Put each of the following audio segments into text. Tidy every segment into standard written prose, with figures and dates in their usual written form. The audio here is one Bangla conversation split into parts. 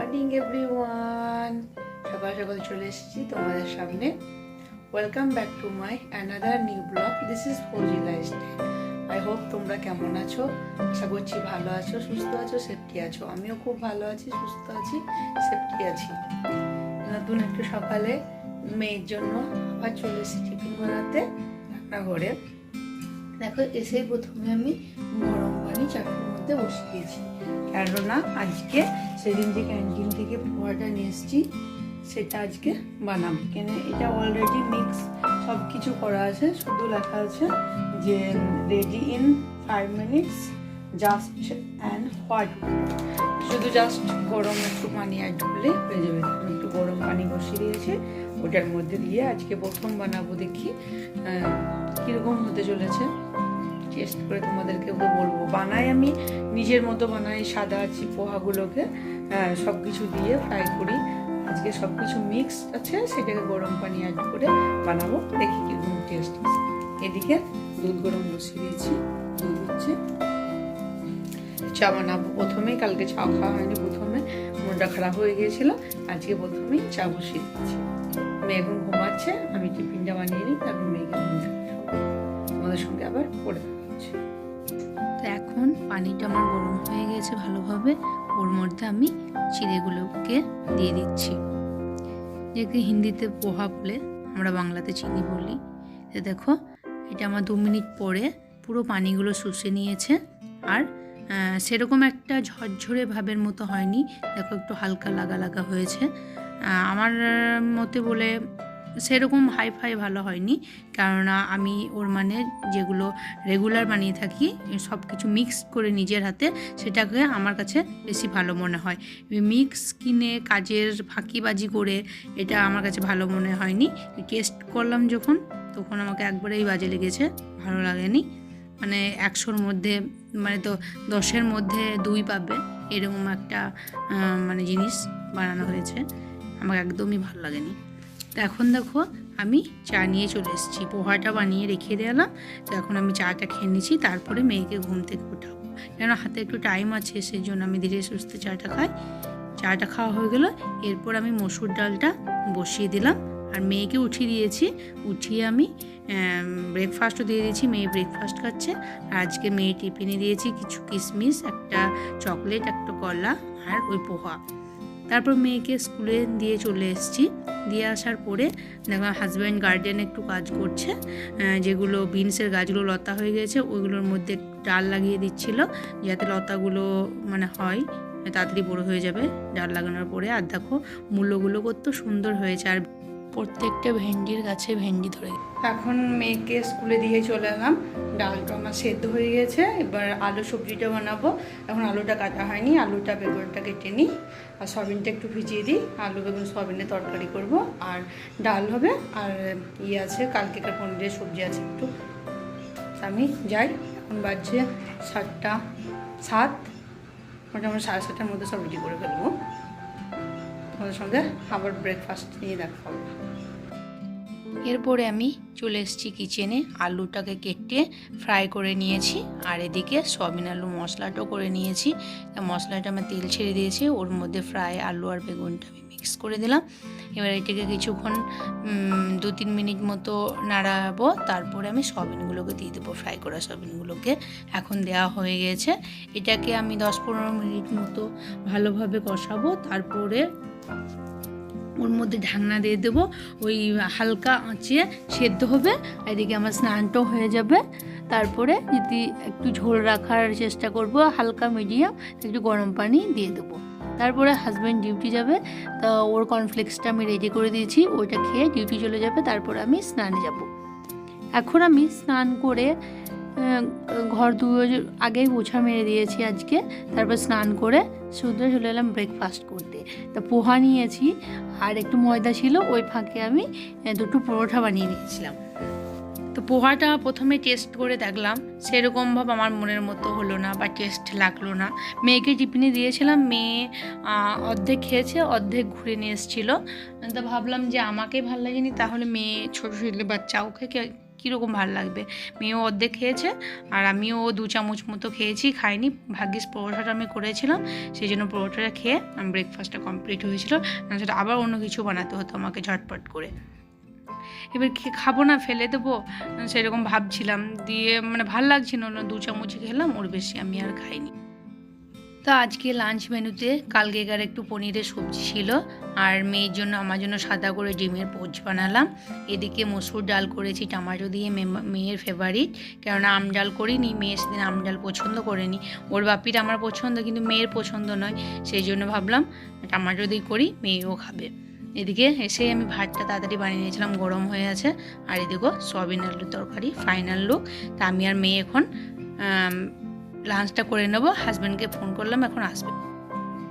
মর্নিং এভরিওয়ান, সকাল সকাল চলে এসেছি তোমাদের সামনে। Welcome back to my another new blog. This is Fauji lifestyle. I hope তোমরা কেমন আছো, আশা করছি ভালো আছো, সুস্থ আছো, সেফটি আছো। আমিও খুব ভালো আছি, সুস্থ আছি, সেফটি আছি। নতুন একটু সকালে মেয়ের জন্য আবার চলে এসেছি টিফিন বানাতে রান্নাঘরে। দেখো, এসেই প্রথমে আমি গরম পানি চাটুর মধ্যে বসিয়ে দিয়েছি, কেননা আজকে সেদিন যে ক্যান্টিন থেকে পোহাটা নিয়ে এসেছি সেটা আজকে বানাবো। কেন এটা অলরেডি মিক্স সব কিছু করা আছে, শুধু লেখা আছে যে ready in 5 minutes just and hot, শুধু জাস্ট গরম একটু পানি অ্যাড করলে হয়ে যাবে। একটু গরম পানি বসিয়ে দিয়েছি, ওটার মধ্যে দিয়ে আজকে প্রথম বানাবো। দেখি কীরকম হতে চলেছে, টেস্ট করে তোমাদেরকে বলবো। বানাই আমি নিজের মতো বানাই, সাদা পোহাগুলোকে সব কিছু দিয়ে ফ্রাই করি। আজকে সব কিছু মিক্স আছে, সেটাকে গরম পানি অ্যাড করে বানাবো, দেখি কীরকম টেস্ট আছে। এদিকে দুধ গরম বসিয়ে দিয়েছি, দুধ হচ্ছে। চা বানাবো প্রথমেই, কালকে চা খাওয়া হয়নি, প্রথমে মনটা খারাপ হয়ে গিয়েছিল, আজকে প্রথমেই চা বসিয়ে দিচ্ছি। মেয়ে এখন ঘুমাচ্ছে, আমি টিফিনটা বানিয়ে নিই, তারপর মেয়েকে ঘুমিয়ে তোমাদের সঙ্গে আবার পড়ে থাকছি। তো এখন পানিটা আমার গরম হয়ে গেছে ভালোভাবে, ওর মধ্যে আমি চিড়েগুলোকে দিয়ে দিচ্ছি, যেকে হিন্দিতে পোহা বলে, আমরা বাংলাতে চিনি বলি। তো দেখো, এটা আমার 2 মিনিট পরে পুরো পানিগুলো শুষে নিয়েছে, আর সেরকম একটা ঝরঝরে ভাবের মতো হয়নি। দেখো, একটু হালকা লাগা লাগা হয়েছে। আমার মতে বলে সেরকম হাই ফাই ভালো হয়নি, কেননা আমি ওর মানে যেগুলো রেগুলার বানিয়ে থাকি সব কিছু মিক্স করে নিজের হাতে, সেটাকে আমার কাছে বেশি ভালো মনে হয়। মিক্স কিনে কাজের ফাঁকিবাজি করে এটা আমার কাছে ভালো মনে হয়নি। টেস্ট করলাম যখন, তখন আমাকে একবারেই বাজে লেগেছে, ভালো লাগেনি। মানে 100-র মধ্যে মানে তো 10-এর মধ্যে 2 পাবে, এরকম একটা মানে জিনিস বানানো হয়েছে, আমার একদমই ভালো লাগেনি। তো এখন দেখো, আমি চা নিয়ে চলে এসেছি, পোহাটা বানিয়ে রেখে দিলাম। তো এখন আমি চাটা খেয়ে নিচ্ছি, তারপরে মেয়েকে ঘুম থেকে উঠাবো, কেন হাতে একটু টাইম আছে, সেই জন্য আমি ধীরে সুস্থে চাটা খাই। চাটা খাওয়া হয়ে গেল, এরপর আমি মসুর ডালটা বসিয়ে দিলাম, আর মেয়েকে উঠিয়ে দিয়েছি। উঠিয়ে আমি ব্রেকফাস্টও দিয়ে দিয়েছি, মেয়ে ব্রেকফাস্ট খাচ্ছে। আর আজকে মেয়ে টিফিনে দিয়েছি কিছু কিশমিশ, একটা চকলেট, একটা কলা, আর ওই পোহা। তারপর মেয়েকে স্কুলে দিয়ে চলে এসেছি। দিয়ে আসার পরে দেখলাম হাজব্যান্ড গার্ডেনে একটু কাজ করছে, যেগুলো বিনসের গাছগুলো লতা হয়ে গেছে ওইগুলোর মধ্যে ডাল লাগিয়ে দিচ্ছিল, যাতে লতাগুলো মানে হয় তাড়াতাড়ি বড়ো হয়ে যাবে ডাল লাগানোর পরে। আর দেখো, মূল্যগুলো কত সুন্দর হয়েছে, আর প্রত্যেকটা ভেন্ডির গাছে ভেন্ডি ধরে। এখন মেয়েকে স্কুলে দিয়ে চলে এলাম, ডালটা আমার সেদ্ধ হয়ে গেছে। এবার আলু সবজিটা বানাবো। এখন আলুটা কাটা হয়নি, আলুটা বেগুনটা কেটে নিই, আর সয়াবিনটা একটু ভিজিয়ে দিই। আলু বেগুন সয়াবিনের তরকারি করব, আর ডাল হবে, আর আছে কালকেকার পনিরের সবজি আছে একটু। আমি যাই, এখন বাজছে 7:07, মোটামুটি 7:30-এর মধ্যে সব রেডি করে ফেলবো। তোমাদের সঙ্গে আবার ব্রেকফাস্ট নিয়ে দেখা হবে। এরপরে আমি চলে এসেছি কিচেনে, আলুটাকে কেটে ফ্রাই করে নিয়েছি, আর এদিকে সয়াবিন আলু মশলাটাও করে নিয়েছি। মশলাটা আমি তেল ছেড়ে দিয়েছি, ওর মধ্যে ফ্রাই আলু আর বেগুনটা আমি মিক্স করে দিলাম। এবার এটাকে কিছুক্ষণ 2-3 মিনিট মতো নাড়াবো, তারপরে আমি সয়াবিনগুলোকে দিয়ে দেবো, ফ্রাই করা সয়াবিনগুলোকে। এখন দেওয়া হয়ে গেছে, এটাকে আমি 10-15 মিনিট মতো ভালোভাবে কষাবো, তারপরে ওর মধ্যে ঢাকনা দিয়ে দেবো, ওই হালকা আঁচে সেদ্ধ হবে। এদিকে আমার স্নানটাও হয়ে যাবে। তারপরে যদি একটু ঝোল রাখার চেষ্টা করব, হালকা মিডিয়াম, একটু গরম পানি দিয়ে দেবো। তারপরে হাজব্যান্ড ডিউটি যাবে, তা ওর কর্নফ্লেক্সটা আমি রেডি করে দিয়েছি, ওইটা খেয়ে ডিউটি চলে যাবে, তারপরে আমি স্নানে যাব। এখন আমি স্নান করে ঘর আগেই মোছা মেরে দিয়েছি আজকে। তারপর স্নান করে শুদ্ধ চলে এলাম ব্রেকফাস্ট করতে। তা পোহা নিয়েছি, আর একটু ময়দা ছিল, ওই ফাঁকে আমি 2টো পরোটা বানিয়ে নিয়েছিলাম। তো পোহাটা প্রথমে টেস্ট করে দেখলাম, সেরকমভাবে আমার মনের মতো হলো না, বা টেস্ট লাগলো না। মেয়েকে টিফিনে দিয়েছিলাম, মেয়ে অর্ধেক খেয়েছে, অর্ধেক ঘুরে নিয়ে এসেছিলো। তো ভাবলাম যে আমাকে ভালো লাগেনি, তাহলে মেয়ে ছোটো ছোটো বাচ্চা, ওকে কীরকম ভালো লাগবে। মেয়েও অর্ধেক খেয়েছে আর আমিও 2 চামচ মতো খেয়েছি, খাইনি। ভাগ্যিস পরোটাটা আমি করেছিলাম, সেই জন্য পরোটাটা খেয়ে ব্রেকফাস্টটা কমপ্লিট হয়েছিল। সেটা আবার অন্য কিছু বানাতে হতো আমাকে ঝটপট করে। এবার খাবো না, ফেলে দেবো সেরকম ভাবছিলাম, দিয়ে মানে ভাল লাগছিল না। 2 চামচ খেলাম, ওর বেশি আমি আর খাইনি। তো আজকে লাঞ্চ মেনুতে কালকেকার একটু পনিরের সবজি ছিল, আর মেয়ের জন্য আমার জন্য সাদা করে ডিমের পোচ বানালাম। এদিকে মসুর ডাল করেছি টমেটো দিয়ে, মেয়ের ফেভারিট, কেননা আম ডাল করিনি, মেয়ে সেদিন আম ডাল পছন্দ করেনি। ওর বাপিটা আমার পছন্দ, কিন্তু মেয়ের পছন্দ নয়, সেই জন্য ভাবলাম টমেটো দিয়ে করি, মেয়েও খাবে। এদিকে এসে আমি ভাতটা তাড়াতাড়ি বানিয়ে নিয়েছিলাম, গরম হয়ে আছে। আর এদিকে সয়াবিন আলুর তরকারি, ফাইনাল লুক। তা আমি আর মেয়ে এখন লাঞ্চটা করে নেবো। হাজব্যান্ডকে ফোন করলাম, এখন আসবে।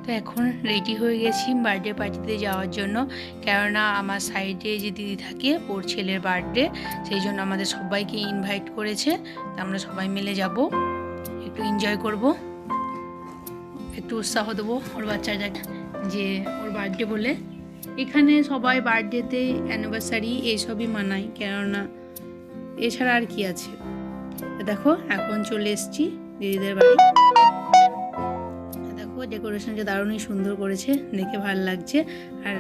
তো এখন রেডি হয়ে গেছি বার্থডে পার্টিতে যাওয়ার জন্য, কেননা আমার সাইডে যে দিদি থাকে ওর ছেলের বার্থডে, সেই জন্য আমাদের সবাইকে ইনভাইট করেছে। তা আমরা সবাই মিলে যাব, একটু এনজয় করব, একটু উৎসাহ দেবো ওর বাচ্চাটাকে যে ওর বার্থডে বলে। এখানে সবাই বার্থডেতে অ্যানিভার্সারি এইসবই মানায়, কেননা এছাড়া আর কি আছে। দেখো এখন চলে এসেছি দিদিদের বাড়ি। দেখো ডেকোরেশনটা দারুণই সুন্দর করেছে, দেখে ভালো লাগছে। আর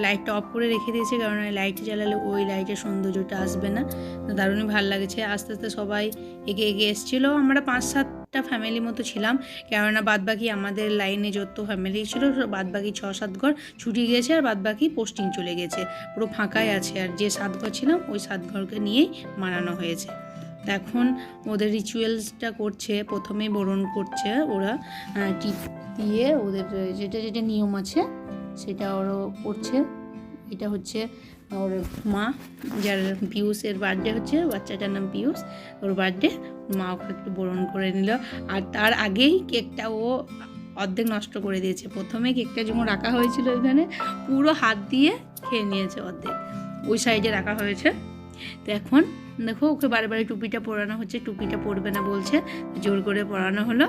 লাইটটা অফ করে রেখে দিয়েছে, কারণ লাইট জ্বালালে ওই লাইটের সৌন্দর্যটা আসবে না। তো দারুণই ভালো লাগছে। আস্তে আস্তে সবাই এগিয়ে এগিয়ে এসেছিলো। আমরা 5-7টা ফ্যামিলি মতো ছিলাম, কেননা বাদবাকি আমাদের লাইনে যত ফ্যামিলি ছিল বাদবাকি 6-7 ঘর ছুটি গিয়েছে, আর বাদবাকি পোস্টিং চলে গেছে, পুরো ফাঁকাই আছে। আর যে 7 ঘর ছিলাম ওই 7 ঘরকে নিয়েই মানানো হয়েছে। এখন ওদের রিচুয়ালসটা করছে, প্রথমেই বরণ করছে ওরা টিপ দিয়ে, ওদের যেটা যেটা নিয়ম আছে সেটা ওরা করছে। এটা হচ্ছে ওর মা, যার পিয়ুষের বার্থডে হচ্ছে, বাচ্চাটার নাম পিয়ুষ, ওর বার্থডে, মা ওকে একটু বরণ করে নিল। আর তার আগেই কেকটা ও অর্ধেক নষ্ট করে দিয়েছে। প্রথমে কেকটা যেমন রাখা হয়েছিল ওইখানে, পুরো হাত দিয়ে খেয়ে নিয়েছে অর্ধেক, ওই সাইডে রাখা হয়েছে। তো এখন দেখো ওকে বারে বারে টুপিটা পরানো হচ্ছে, টুপিটা পরবে না বলছে, জোর করে পরানো হলো।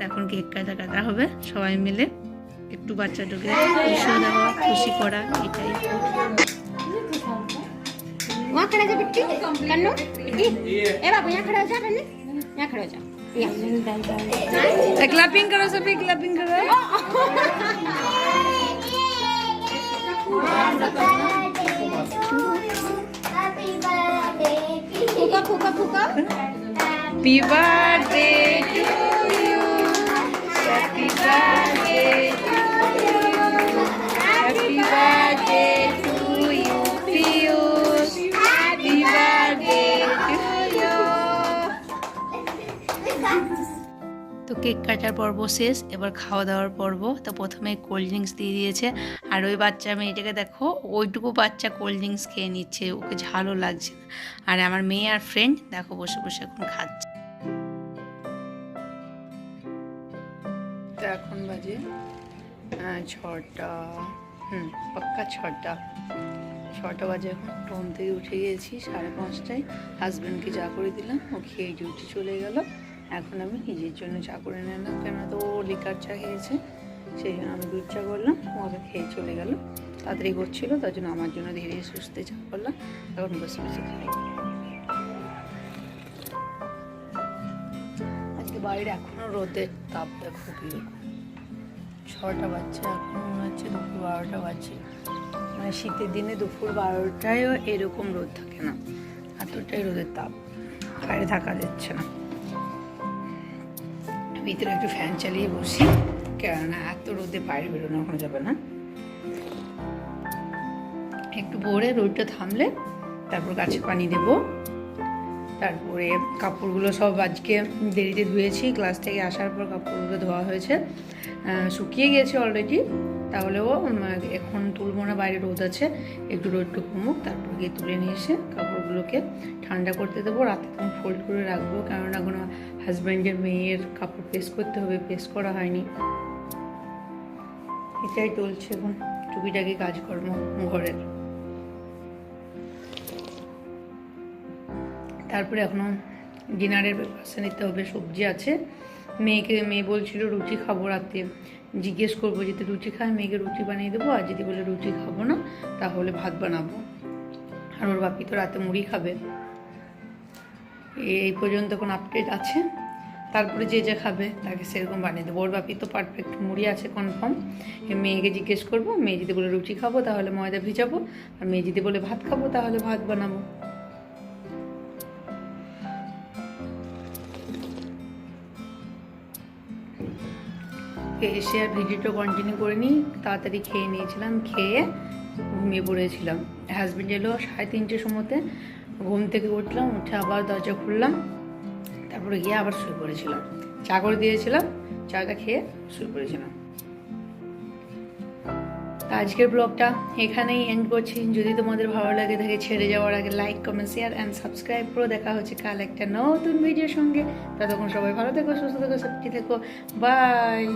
এখন কেক কাটা হবে সবাই মিলে, একটু বাচ্চাটাকে খুশি দেওয়া, খুশি করা, এটাই। वहाँ खड़ा जा बिट्टी कन्नू बिट्टी ए बाबू यहाँ खड़ा हो जा कन्नू यहाँ खड़ा हो जा क्लैपिंग करो सभी, क्लैपिंग करो। फूका फूका फूका happy birthday to you, happy birthday to you, happy birthday to you Piyush, happy birthday to you. তো কেক কাটার পর্ব শেষ, এবার খাওয়া দাওয়ার পর্ব। তো প্রথমে কোল্ড ড্রিঙ্কস দিয়ে দিয়েছে, আর ওই বাচ্চা মেয়েটাকে দেখো, ওইটুকু বাচ্চা কোল্ড ড্রিঙ্কস খেয়ে নিচ্ছে, ওকে ঝালও লাগছে না। আর আমার মেয়ে আর ফ্রেন্ড দেখো বসে বসে এখন খাচ্ছে। তো এখন বাজে 6টা, পাক্কা 6টা বাজে। এখন ঘুম থেকে উঠে গিয়েছি 5:30টায়, হাজব্যান্ডকে চা করে দিলাম, ও খেয়ে ডিউটি চলে গেল। এখন আমি নিজের জন্য চা করে নিলাম, কেননা তো ও লিকার চা খেয়েছে, সেই জন্য আমি দুধ চা করলাম, ওকে খেয়ে চলে গেল, তাড়াতাড়ি করছিলো, তার জন্য আমার জন্য ধীরে সুস্থে চা করলাম। এখন বসে বসে খাই। আজকে বাইরে এখনও রোদের তাপ দেখো কীরকম, 6টা বাজছে, এখন মনে হচ্ছে দুপুর 12টা বাজছে। মানে শীতের দিনে দুপুর 12টায়ও এরকম রোদ থাকে না, এতটাই রোদের তাপ, বাইরে থাকা যাচ্ছে না। ভিতরে একটু ফ্যান চালিয়ে বসি, কেননা এত রোদে বাইরে বেরোনো এখন যাবে না। একটু ভোরে রোদটা থামলে তারপর গাছে পানি দেব। তারপরে কাপড়গুলো সব আজকে দেরিতে ধুয়েছি, ক্লাস থেকে আসার পর কাপড়গুলো ধোয়া হয়েছে, শুকিয়ে গেছে অলরেডি, তাহলেও এখন তুলবো না, বাইরে রোদ আছে, একটু রোদটা কমুক, তারপর গিয়ে তুলে নিয়ে এসে কাপড়গুলোকে ঠান্ডা করতে দেবো। রাতে তখন ফোল্ড করে রাখবো, কারণ এখন হাজব্যান্ডের মেয়ের কাপড় প্রেস করতে হবে, প্রেস করা হয়নি। এটাই চলছে এখন টুকিটাকি কাজকর্ম ঘরের। তারপরে এখনও ডিনারের ব্যবস্থা নিতে হবে, সবজি আছে। মেয়ে বলছিল রুটি খাবো রাতে, জিজ্ঞেস করবো যদি রুটি খায় মেয়েকে রুটি বানিয়ে দেবো, আর যদি বলে রুটি খাবো না তাহলে ভাত বানাবো। আর ওর বাপি তো রাতে মুড়ি খাবে। এই পর্যন্ত কোনো আপডেট আছে, তারপরে যে যে খাবে তাকে সেরকম বানিয়ে দেবো। ওর বাপি তো পারফেক্ট মুড়ি আছে কনফার্ম। মেয়েকে জিজ্ঞেস করবো, মেয়ে যদি বলে রুটি খাবো তাহলে ময়দা ভিজাবো, আর মেয়ে যদি বলে ভাত খাবো তাহলে ভাত বানাবো। এসে আর ভিডিওটা কন্টিনিউ করে নিই, তাড়াতাড়ি খেয়ে নিয়েছিলাম, খেয়ে ঘুমিয়ে পড়েছিলাম। হাজব্যান্ড এলো 3:30 সময়তে, ঘুম থেকে উঠলাম, উঠে আবার দরজা খুললাম, তারপরে গিয়ে আবার শুয়ে পড়েছিলাম। চা করে দিয়েছিলাম, চাটা খেয়ে শুয়ে পড়েছিলাম। আজকের ব্লগটা এখানেই এন্ড করছি। যদি তোমাদের ভালো লাগে থাকে ছেড়ে যাওয়ার আগে like, comment, share and subscribe করো। দেখা হচ্ছে কাল একটা নতুন ভিডিওর সঙ্গে। ততক্ষণ সবাই ভালো থেকো, সুস্থ থেকো, সেফটি থেকো। বাই।